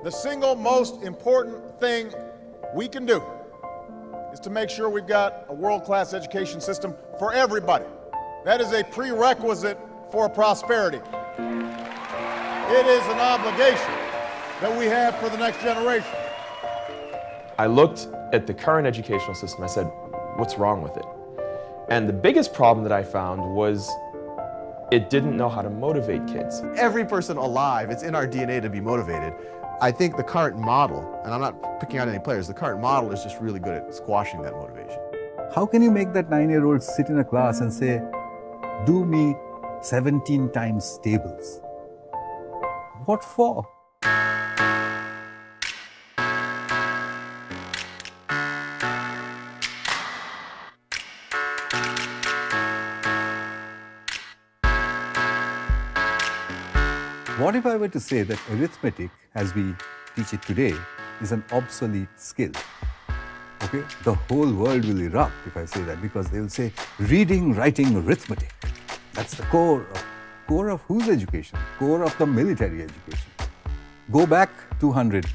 The single most important thing we can do is to make sure we've got a world-class education system for everybody. That is a prerequisite for prosperity. It is an obligation that we have for the next generation. I looked at the current educational system. I said, what's wrong with it? And the biggest problem that I found was it didn't know how to motivate kids. Every person alive, it's in our DNA to be motivated. I think the current model, and I'm not picking out any players, the current model is just really good at squashing that motivation. How can you make that 9-year-old sit in a class and say, do me 17 times tables? What for? What if I were to say that arithmetic, as we teach it today, is an obsolete skill? Okay? The whole world will erupt if I say that, because they will say, reading, writing, arithmetic. That's the core of whose education? Core of the military education. Go back 200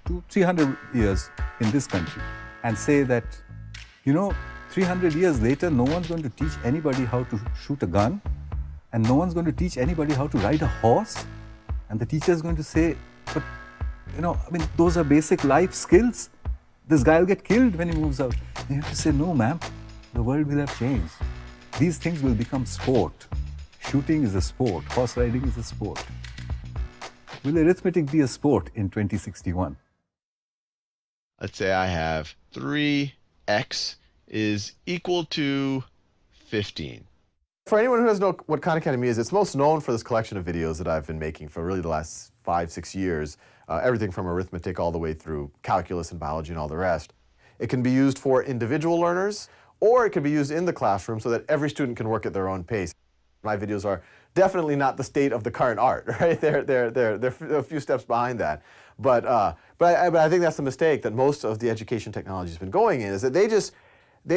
to 300 years in this country and say that, 300 years later, no one's going to teach anybody how to shoot a gun, and no one's going to teach anybody how to ride a horse. And the teacher is going to say, but, those are basic life skills. This guy will get killed when he moves out. And you have to say, no, ma'am, the world will have changed. These things will become sport. Shooting is a sport. Horse riding is a sport. Will arithmetic be a sport in 2061? Let's say I have 3x is equal to 15. For anyone who doesn't know what Khan Academy is, it's most known for this collection of videos that I've been making for really the last 5-6 years. Everything from arithmetic all the way through calculus and biology and all the rest. It can be used for individual learners, or it can be used in the classroom so that every student can work at their own pace. My videos are definitely not the state of the current art, right? They're a few steps behind that. But I think that's the mistake that most of the education technology has been going in, is that they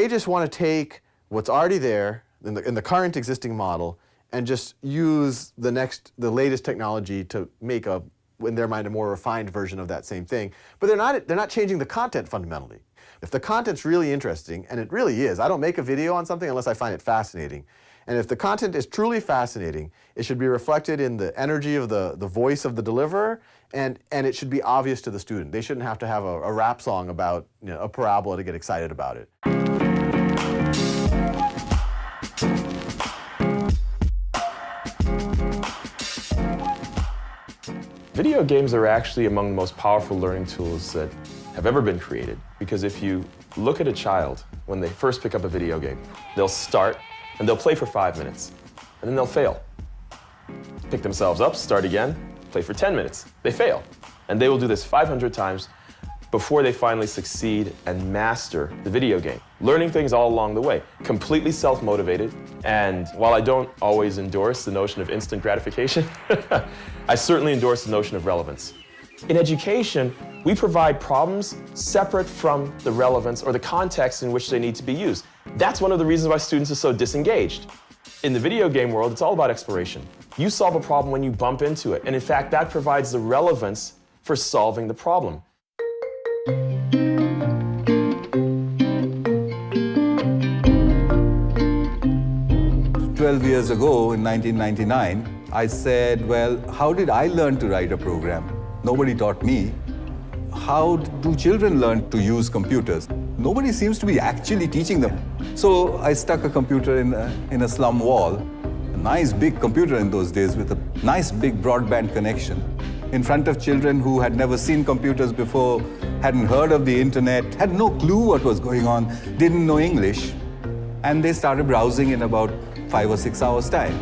just want to take what's already there in the current existing model and just use the latest technology to make in their mind, a more refined version of that same thing. But they're not changing the content fundamentally. If the content's really interesting, and it really is, I don't make a video on something unless I find it fascinating. And if the content is truly fascinating, it should be reflected in the energy of the voice of the deliverer, and it should be obvious to the student. They shouldn't have to have a rap song about a parabola to get excited about it. Video games are actually among the most powerful learning tools that have ever been created. Because if you look at a child, when they first pick up a video game, they'll start and they'll play for 5 minutes, and then they'll fail. Pick themselves up, start again, play for 10 minutes. They fail. And they will do this 500 times before they finally succeed and master the video game. Learning things all along the way, completely self-motivated. And while I don't always endorse the notion of instant gratification, I certainly endorse the notion of relevance. In education, we provide problems separate from the relevance or the context in which they need to be used. That's one of the reasons why students are so disengaged. In the video game world, it's all about exploration. You solve a problem when you bump into it, and in fact, that provides the relevance for solving the problem. 12 years ago, in 1999, I said, well, how did I learn to write a program? Nobody taught me. How do children learn to use computers? Nobody seems to be actually teaching them. So I stuck a computer in a slum wall, a nice big computer in those days with a nice big broadband connection, in front of children who had never seen computers before, hadn't heard of the internet, had no clue what was going on, didn't know English. And they started browsing in about 5 or 6 hours' time.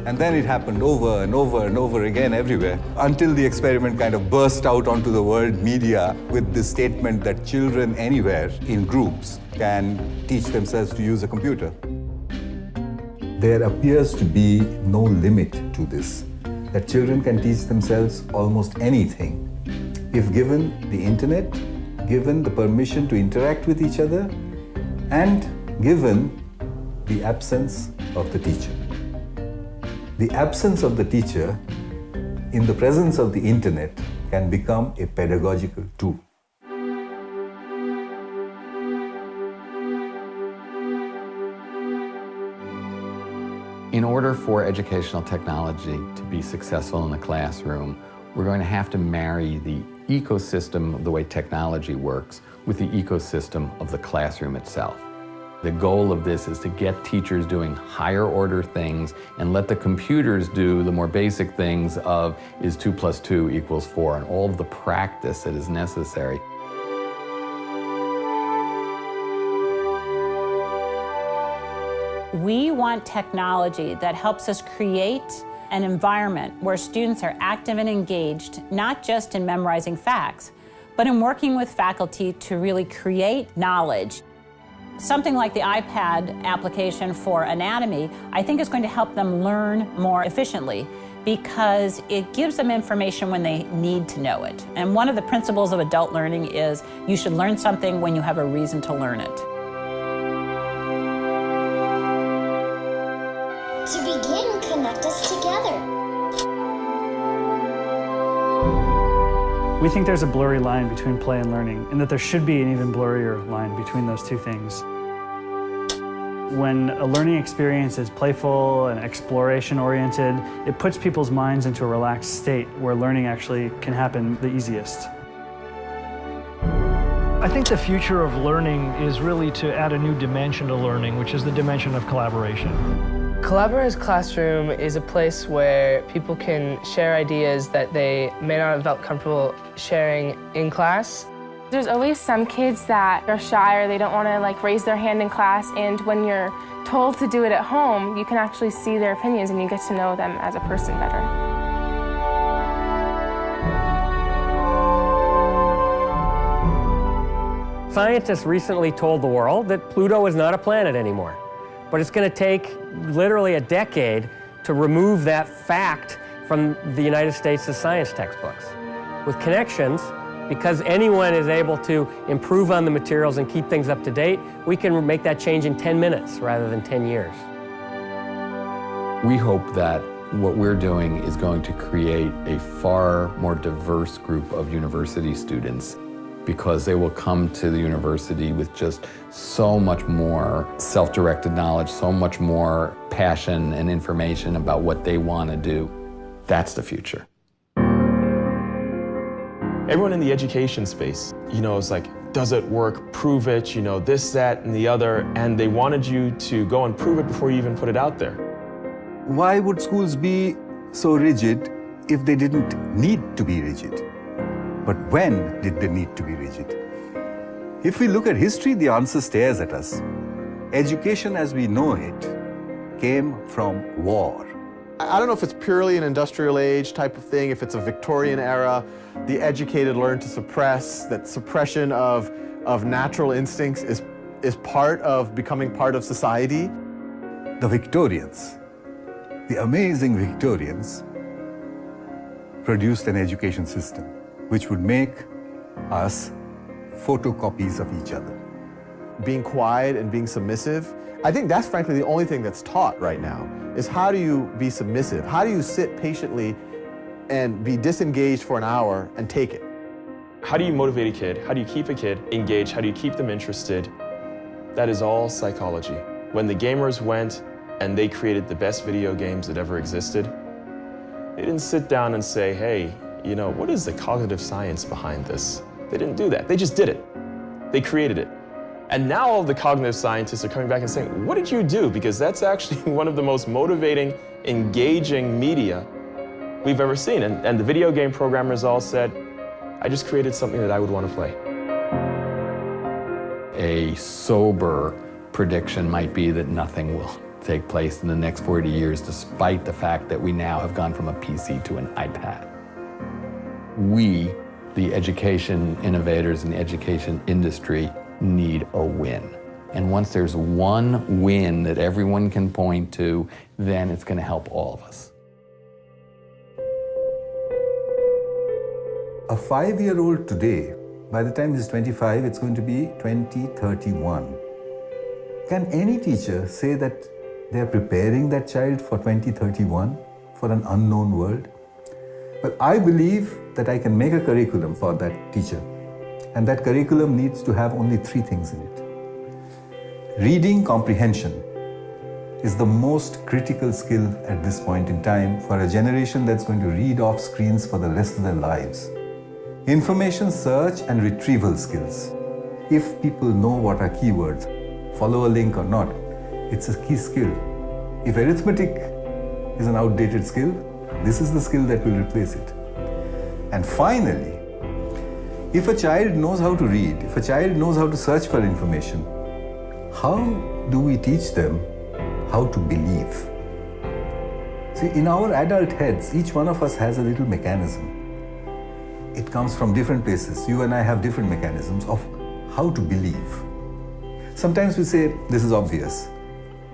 And then it happened over and over and over again everywhere, until the experiment kind of burst out onto the world media with this statement that children anywhere in groups can teach themselves to use a computer. There appears to be no limit to this, that children can teach themselves almost anything if given the internet, given the permission to interact with each other, and given the absence of the teacher. The absence of the teacher in the presence of the internet can become a pedagogical tool. In order for educational technology to be successful in the classroom, we're going to have to marry the ecosystem of the way technology works with the ecosystem of the classroom itself. The goal of this is to get teachers doing higher order things and let the computers do the more basic things of is 2 + 2 = 4 and all of the practice that is necessary. We want technology that helps us create an environment where students are active and engaged, not just in memorizing facts, but in working with faculty to really create knowledge. Something like the iPad application for anatomy, I think is going to help them learn more efficiently because it gives them information when they need to know it. And one of the principles of adult learning is you should learn something when you have a reason to learn it. To begin, connect us together. We think there's a blurry line between play and learning, and that there should be an even blurrier line between those two things. When a learning experience is playful and exploration-oriented, it puts people's minds into a relaxed state where learning actually can happen the easiest. I think the future of learning is really to add a new dimension to learning, which is the dimension of collaboration. Collaborative Classroom is a place where people can share ideas that they may not have felt comfortable sharing in class. There's always some kids that are shy or they don't want to raise their hand in class, and when you're told to do it at home, you can actually see their opinions and you get to know them as a person better. Scientists recently told the world that Pluto is not a planet anymore. But it's going to take literally a decade to remove that fact from the United States' science textbooks. With Connections, because anyone is able to improve on the materials and keep things up to date, we can make that change in 10 minutes rather than 10 years. We hope that what we're doing is going to create a far more diverse group of university students because they will come to the university with just so much more self-directed knowledge, so much more passion and information about what they want to do. That's the future. Everyone in the education space, is like, does it work? Prove it, this, that, and the other. And they wanted you to go and prove it before you even put it out there. Why would schools be so rigid if they didn't need to be rigid? But when did they need to be rigid? If we look at history, the answer stares at us. Education as we know it came from war. I don't know if it's purely an industrial age type of thing, if it's a Victorian era, the educated learn to suppress, that suppression of natural instincts is part of becoming part of society. The Victorians, the amazing Victorians, produced an education system which would make us photocopies of each other. Being quiet and being submissive, I think that's frankly the only thing that's taught right now, is how do you be submissive? How do you sit patiently and be disengaged for an hour and take it? How do you motivate a kid? How do you keep a kid engaged? How do you keep them interested? That is all psychology. When the gamers went and they created the best video games that ever existed, they didn't sit down and say, hey, what is the cognitive science behind this? They didn't do that. They just did it. They created it. And now all the cognitive scientists are coming back and saying, what did you do? Because that's actually one of the most motivating, engaging media we've ever seen. And the video game programmers all said, I just created something that I would want to play. A sober prediction might be that nothing will take place in the next 40 years, despite the fact that we now have gone from a PC to an iPad. We, the education innovators in the education industry, need a win. And once there's one win that everyone can point to, then it's going to help all of us. A 5-year-old today, by the time he's 25, it's going to be 2031. Can any teacher say that they're preparing that child for 2031, for an unknown world? But I believe that I can make a curriculum for that teacher. And that curriculum needs to have only 3 things in it. Reading comprehension is the most critical skill at this point in time for a generation that's going to read off screens for the rest of their lives. Information search and retrieval skills. If people know what are keywords, follow a link or not, it's a key skill. If arithmetic is an outdated skill, this is the skill that will replace it. And finally, if a child knows how to read, if a child knows how to search for information, how do we teach them how to believe? See, in our adult heads, each one of us has a little mechanism. It comes from different places. You and I have different mechanisms of how to believe. Sometimes we say, this is obvious.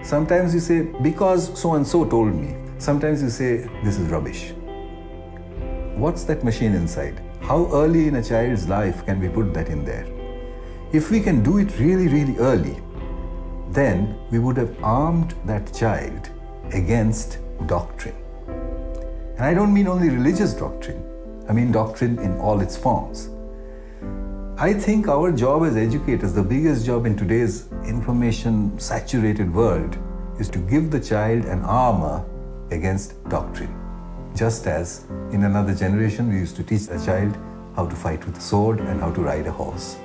Sometimes you say, because so-and-so told me. Sometimes you say, this is rubbish. What's that machine inside? How early in a child's life can we put that in there? If we can do it really, really early, then we would have armed that child against doctrine. And I don't mean only religious doctrine. I mean doctrine in all its forms. I think our job as educators, the biggest job in today's information-saturated world, is to give the child an armor against doctrine. Just as in another generation we used to teach the child how to fight with a sword and how to ride a horse.